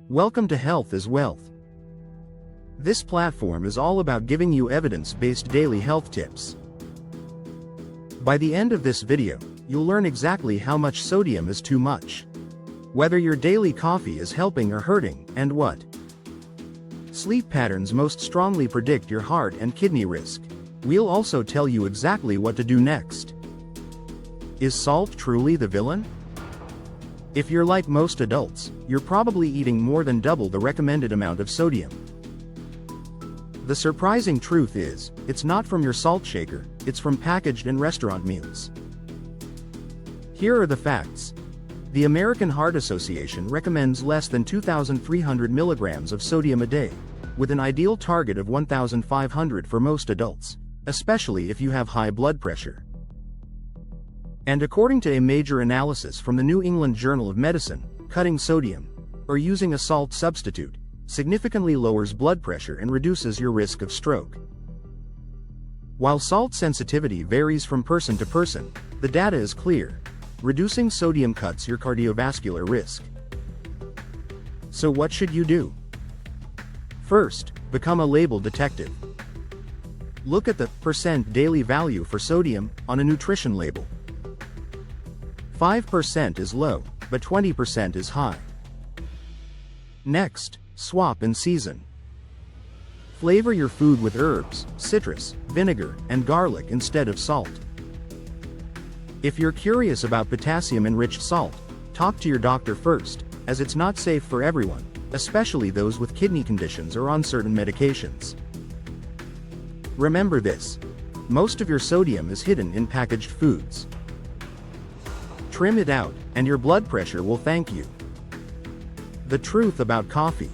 Welcome to Health is Wealth. This platform is all about giving you evidence-based daily health tips. By the end of this video, you'll learn exactly how much sodium is too much, whether your daily coffee is helping or hurting, and what sleep patterns most strongly predict your heart and kidney risk. We'll also tell you exactly what to do next. Is salt truly the villain? If you're like most adults, you're probably eating more than double the recommended amount of sodium. The surprising truth is, it's not from your salt shaker, it's from packaged and restaurant meals. Here are the facts. The American Heart Association recommends less than 2,300 milligrams of sodium a day, with an ideal target of 1,500 for most adults, especially if you have high blood pressure. And according to a major analysis from the New England Journal of Medicine, cutting sodium, or using a salt substitute, significantly lowers blood pressure and reduces your risk of stroke. While salt sensitivity varies from person to person, the data is clear. Reducing sodium cuts your cardiovascular risk. So what should you do? First, become a label detective. Look at the % daily value for sodium on a nutrition label. 5% is low, but 20% is high. Next, swap and season. Flavor your food with herbs, citrus, vinegar, and garlic instead of salt. If you're curious about potassium-enriched salt, talk to your doctor first, as it's not safe for everyone, especially those with kidney conditions or on certain medications. Remember this: most of your sodium is hidden in packaged foods. Trim it out, and your blood pressure will thank you. The truth about coffee.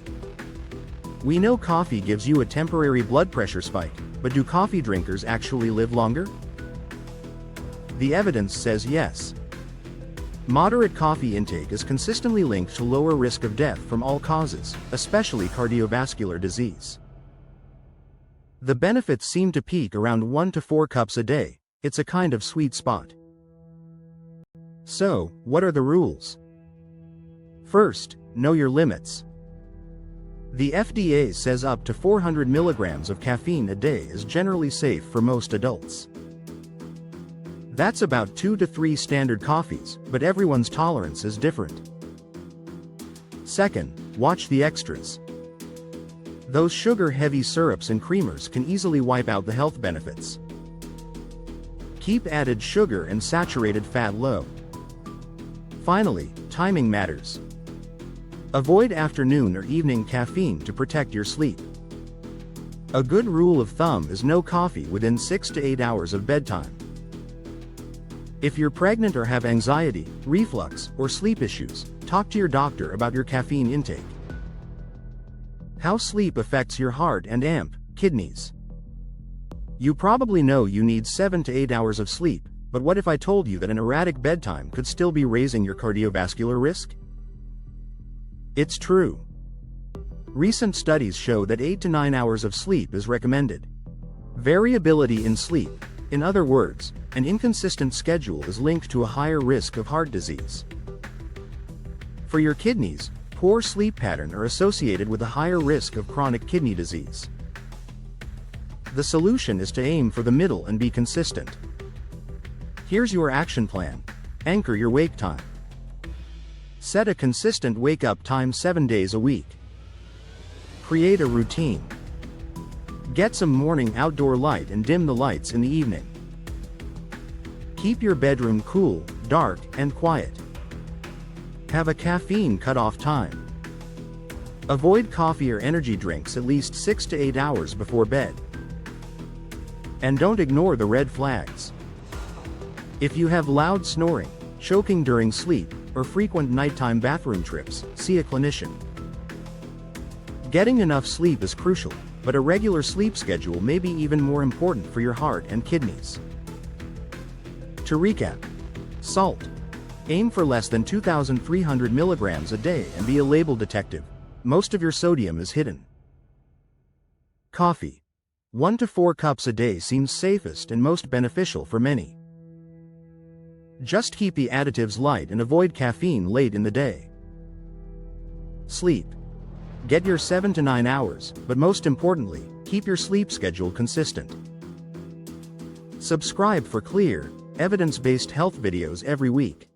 We know coffee gives you a temporary blood pressure spike, but do coffee drinkers actually live longer? The evidence says yes. Moderate coffee intake is consistently linked to lower risk of death from all causes, especially cardiovascular disease. The benefits seem to peak around 1 to 4 cups a day. It's a kind of sweet spot. So, what are the rules? First, know your limits. The FDA says up to 400 milligrams of caffeine a day is generally safe for most adults. That's about 2 to 3 standard coffees, but everyone's tolerance is different. Second, watch the extras. Those sugar-heavy syrups and creamers can easily wipe out the health benefits. Keep added sugar and saturated fat low. Finally, timing matters. Avoid afternoon or evening caffeine to protect your sleep. A good rule of thumb is no coffee within 6 to 8 hours of bedtime. If you're pregnant or have anxiety, reflux, or sleep issues, talk to your doctor about your caffeine intake. How sleep affects your heart and kidneys. You probably know you need 7 to 8 hours of sleep, but what if I told you that an erratic bedtime could still be raising your cardiovascular risk? It's true. Recent studies show that 8 to 9 hours of sleep is recommended. Variability in sleep, in other words, an inconsistent schedule, is linked to a higher risk of heart disease. For your kidneys, poor sleep patterns are associated with a higher risk of chronic kidney disease. The solution is to aim for the middle and be consistent. Here's your action plan. Anchor your wake time. Set a consistent wake-up time 7 days a week. Create a routine. Get some morning outdoor light and dim the lights in the evening. Keep your bedroom cool, dark, and quiet. Have a caffeine cutoff time. Avoid coffee or energy drinks at least 6 to 8 hours before bed. And don't ignore the red flags. If you have loud snoring, choking during sleep, or frequent nighttime bathroom trips, see a clinician. Getting enough sleep is crucial, but a regular sleep schedule may be even more important for your heart and kidneys. To recap: salt. Aim for less than 2,300 milligrams a day and be a label detective. Most of your sodium is hidden. Coffee. 1 to 4 cups a day seems safest and most beneficial for many. Just keep the additives light and avoid caffeine late in the day. Sleep. Get your 7 to 9 hours, but most importantly, keep your sleep schedule consistent. Subscribe for clear, evidence-based health videos every week.